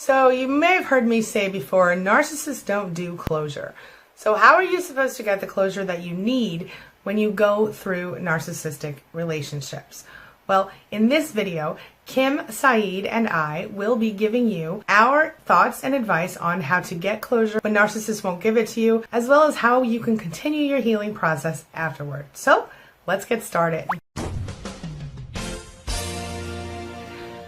So you may have heard me say before, narcissists don't do closure. So how are you supposed to get the closure that you need when you go through narcissistic relationships? Well, in this video, Kim, Saeed, and I will be giving you our thoughts and advice on how to get closure when narcissists won't give it to you, as well as how you can continue your healing process afterward. So let's get started.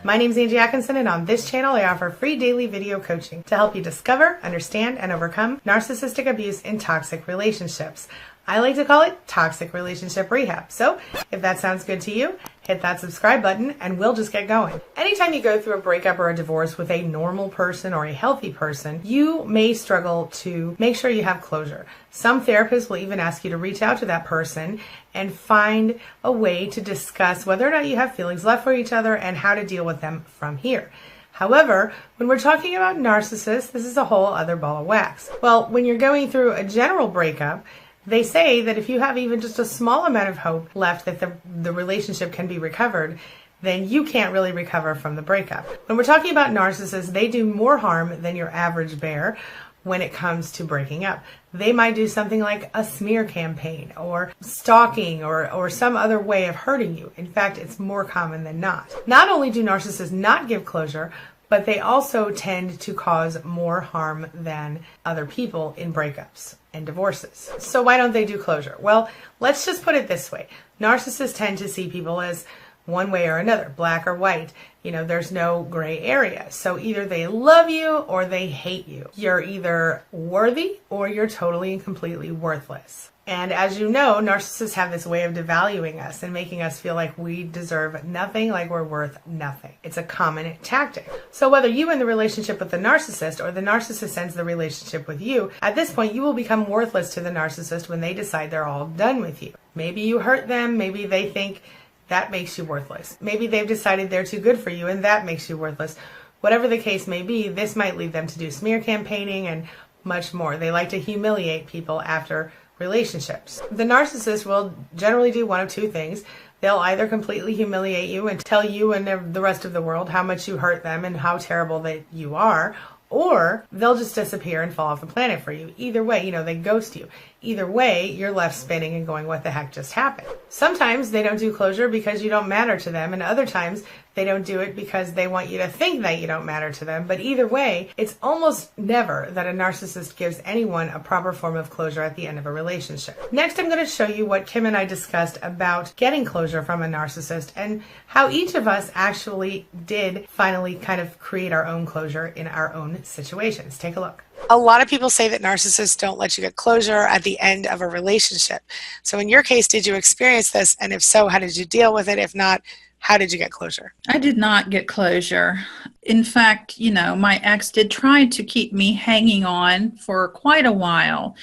My name is Angie Atkinson, and on this channel I offer free daily video coaching to help you discover, understand, and overcome narcissistic abuse in toxic relationships. I like to call it toxic relationship rehab. So if that sounds good to you, hit that subscribe button and we'll just get going. Anytime you go through a breakup or a divorce with a normal person or a healthy person, you may struggle to make sure you have closure. Some therapists will even ask you to reach out to that person and find a way to discuss whether or not you have feelings left for each other and how to deal with them from here. However, when we're talking about narcissists, this is a whole other ball of wax. Well, when you're going through a general breakup, they say that if you have even just a small amount of hope left that the relationship can be recovered, then you can't really recover from the breakup. When we're talking about narcissists, they do more harm than your average bear when it comes to breaking up. They might do something like a smear campaign or stalking or some other way of hurting you. In fact, it's more common than not. Not only do narcissists not give closure, but they also tend to cause more harm than other people in breakups and divorces. So why don't they do closure? Well, let's just put it this way. Narcissists tend to see people as one way or another, black or white. You know, there's no gray area. So either they love you or they hate you. You're either worthy or you're totally and completely worthless. And as you know, narcissists have this way of devaluing us and making us feel like we deserve nothing, like we're worth nothing. It's a common tactic. So whether you in the relationship with the narcissist or the narcissist ends the relationship with you, at this point you will become worthless to the narcissist when they decide they're all done with you. Maybe you hurt them, maybe they think that makes you worthless. Maybe they've decided they're too good for you and that makes you worthless. Whatever the case may be, this might lead them to do smear campaigning and much more. They like to humiliate people after relationships. The narcissist will generally do one of two things. They'll either completely humiliate you and tell you and the rest of the world how much you hurt them and how terrible that you are, or they'll just disappear and fall off the planet for you. Either way, they ghost you. Either way, you're left spinning and going, what the heck just happened? Sometimes they don't do closure because you don't matter to them, and other times they don't do it because they want you to think that you don't matter to them. But either way, it's almost never that a narcissist gives anyone a proper form of closure at the end of a relationship. Next, I'm going to show you what Kim and I discussed about getting closure from a narcissist and how each of us actually did finally kind of create our own closure in our own situations. Take a look. A lot of people say that narcissists don't let you get closure at the end of a relationship. So in your case, did you experience this? And if so, how did you deal with it? If not, how did you get closure? I did not get closure. In fact, my ex did try to keep me hanging on for quite a while.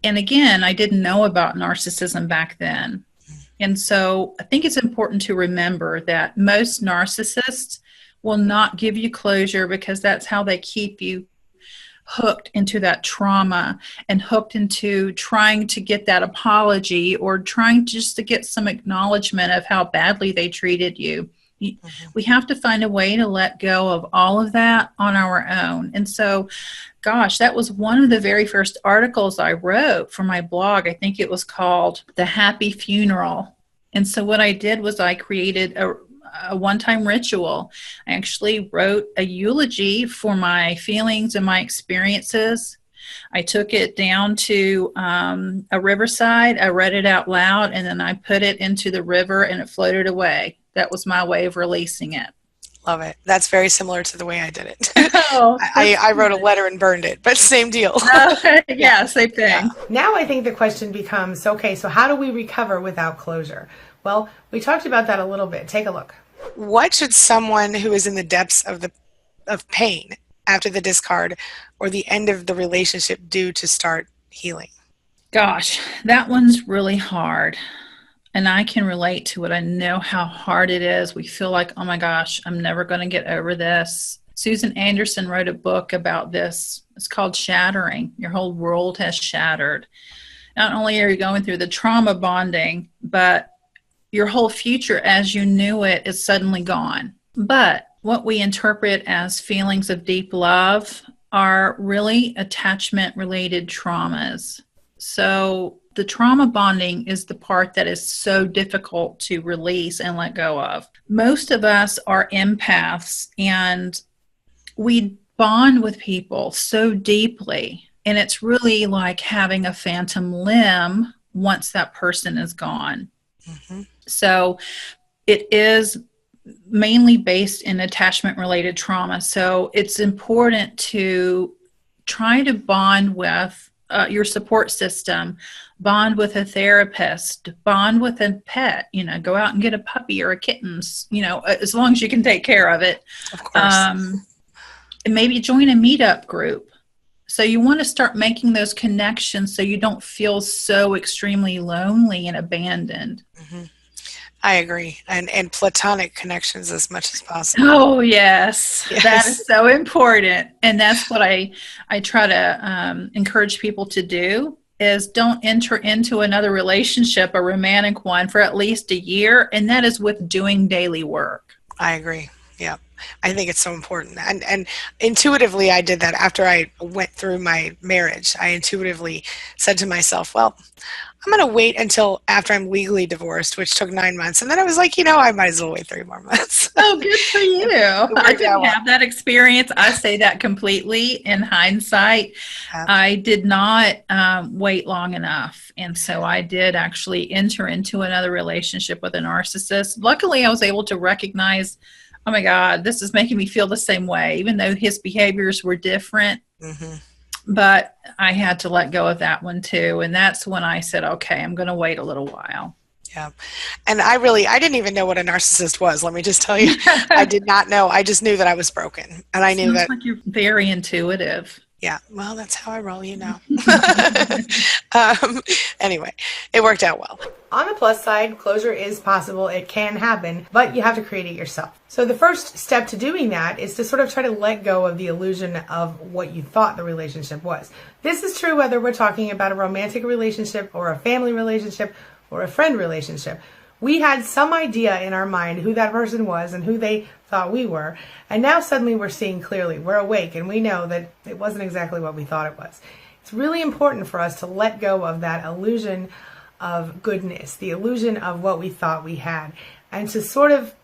And again, I didn't know about narcissism back then. And so I think it's important to remember that most narcissists will not give you closure because that's how they keep you hooked into that trauma and hooked into trying to get that apology or trying just to get some acknowledgement of how badly they treated you. We have to find a way to let go of all of that on our own. And so, gosh, that was one of the very first articles I wrote for my blog. I think it was called The Happy Funeral. And so what I did was I created a one-time ritual. I actually wrote a eulogy for my feelings and my experiences. I took it down to a riverside. I read it out loud, and then I put it into the river, and it floated away. That was my way of releasing it. Love it. That's very similar to the way I did it. Oh, I wrote a letter and burned it, but same deal. Yeah, same thing. Yeah. Now I think the question becomes, okay, so how do we recover without closure? Well, we talked about that a little bit. Take a look. What should someone who is in the depths of pain after the discard or the end of the relationship do to start healing? Gosh, that one's really hard. And I can relate to it. I know how hard it is. We feel like, oh my gosh, I'm never going to get over this. Susan Anderson wrote a book about this. It's called Shattering. Your whole world has shattered. Not only are you going through the trauma bonding, but your whole future as you knew it is suddenly gone. But what we interpret as feelings of deep love are really attachment-related traumas. So the trauma bonding is the part that is so difficult to release and let go of. Most of us are empaths, and we bond with people so deeply, and it's really like having a phantom limb once that person is gone. Mm-hmm. So it is mainly based in attachment-related trauma. So it's important to try to bond with your support system, bond with a therapist, bond with a pet, go out and get a puppy or a kitten, as long as you can take care of it. Of course. And maybe join a meetup group. So you want to start making those connections so you don't feel so extremely lonely and abandoned. Mm-hmm. I agree. And platonic connections as much as possible. Oh, yes. That is so important. And that's what I try to encourage people to do, is don't enter into another relationship, a romantic one, for at least a year. And that is with doing daily work. I agree. Yeah. I think it's so important. And intuitively, I did that after I went through my marriage. I intuitively said to myself, well, I'm going to wait until after I'm legally divorced, which took 9 months. And then I was like, I might as well wait 3 more months. Oh, good for you. I didn't have that experience. I say that completely in hindsight. Yeah. I did not wait long enough. And so I did actually enter into another relationship with a narcissist. Luckily, I was able to recognize, oh my God, this is making me feel the same way, even though his behaviors were different. Mm-hmm. But I had to let go of that one too. And that's when I said, okay, I'm going to wait a little while. Yeah. And I didn't even know what a narcissist was. Let me just tell you, I did not know. I just knew that I was broken. And I knew that. Like you're very intuitive. Yeah. Well, that's how I roll, Anyway, it worked out well. On the plus side, closure is possible. It can happen, but you have to create it yourself. So the first step to doing that is to sort of try to let go of the illusion of what you thought the relationship was. This is true whether we're talking about a romantic relationship or a family relationship or a friend relationship. We had some idea in our mind who that person was and who they thought we were. And now suddenly we're seeing clearly. We're awake and we know that it wasn't exactly what we thought it was. It's really important for us to let go of that illusion of goodness, the illusion of what we thought we had, and to sort of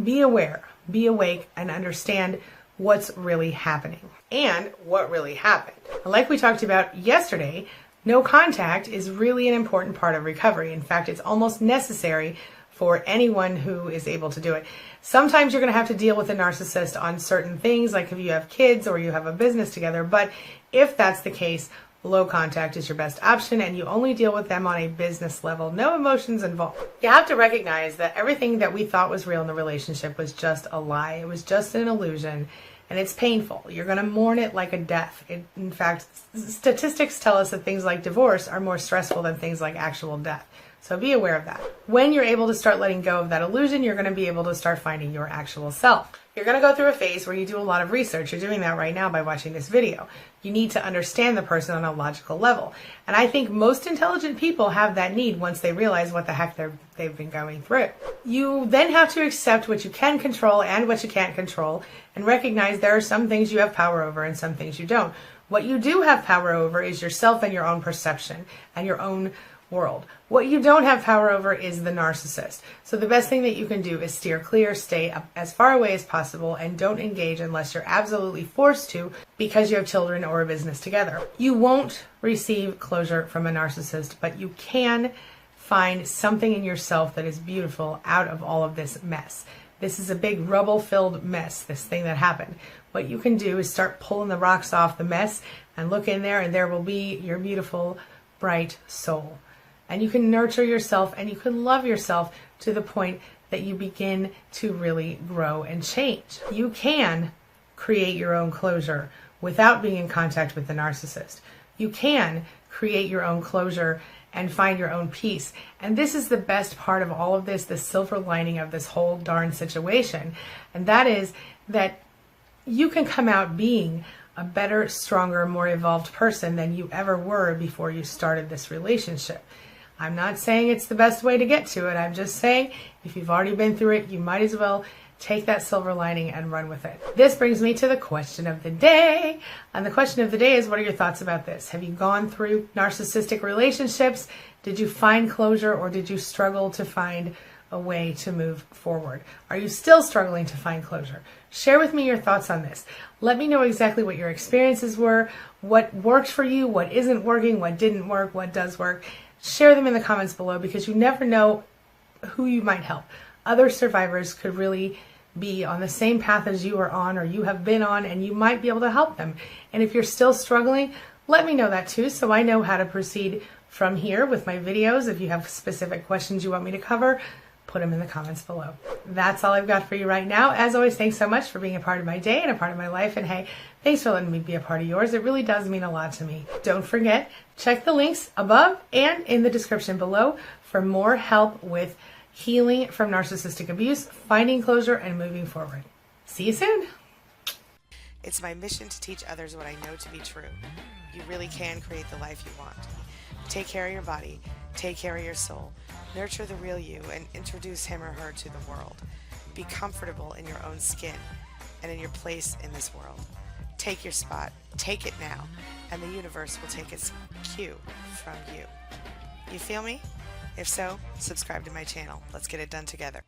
be aware, be awake, and understand what's really happening and what really happened. Like we talked about yesterday, no contact is really an important part of recovery. In fact, it's almost necessary for anyone who is able to do it. Sometimes you're going to have to deal with a narcissist on certain things, like if you have kids or you have a business together. But if that's the case, low contact is your best option, and you only deal with them on a business level. No emotions involved. You have to recognize that everything that we thought was real in the relationship was just a lie. It was just an illusion. And it's painful. You're going to mourn it like a death. In fact, statistics tell us that things like divorce are more stressful than things like actual death. So be aware of that. When you're able to start letting go of that illusion, you're going to be able to start finding your actual self. You're going to go through a phase where you do a lot of research. You're doing that right now by watching this video. You need to understand the person on a logical level. And I think most intelligent people have that need once they realize what the heck they've been going through. You then have to accept what you can control and what you can't control, and recognize there are some things you have power over and some things you don't. What you do have power over is yourself and your own perception and your own world. What you don't have power over is the narcissist. So the best thing that you can do is steer clear, stay up as far away as possible, and don't engage unless you're absolutely forced to because you have children or a business together. You won't receive closure from a narcissist, but you can find something in yourself that is beautiful out of all of this mess. This is a big rubble-filled mess, this thing that happened. What you can do is start pulling the rocks off the mess and look in there, and there will be your beautiful, bright soul. And you can nurture yourself and you can love yourself to the point that you begin to really grow and change. You can create your own closure without being in contact with the narcissist. You can create your own closure and find your own peace. And this is the best part of all of this, the silver lining of this whole darn situation. And that is that you can come out being a better, stronger, more evolved person than you ever were before you started this relationship. I'm not saying it's the best way to get to it. I'm just saying if you've already been through it, you might as well take that silver lining and run with it. This brings me to the question of the day. And the question of the day is, what are your thoughts about this? Have you gone through narcissistic relationships? Did you find closure, or did you struggle to find a way to move forward? Are you still struggling to find closure? Share with me your thoughts on this. Let me know exactly what your experiences were, what worked for you, what isn't working, what didn't work, what does work. Share them in the comments below, because you never know who you might help. Other survivors could really be on the same path as you are on, or you have been on, and you might be able to help them. And if you're still struggling, let me know that too, so I know how to proceed from here with my videos. If you have specific questions you want me to cover, put them in the comments below. That's all I've got for you right now. As always, thanks so much for being a part of my day and a part of my life. And hey, thanks for letting me be a part of yours. It really does mean a lot to me. Don't forget, check the links above and in the description below for more help with healing from narcissistic abuse, finding closure, and moving forward. See you soon. It's my mission to teach others what I know to be true. You really can create the life you want. Take care of your body, take care of your soul, nurture the real you, and introduce him or her to the world. Be comfortable in your own skin and in your place in this world. Take your spot, take it now, and the universe will take its cue from you. You feel me? If so, subscribe to my channel. Let's get it done together.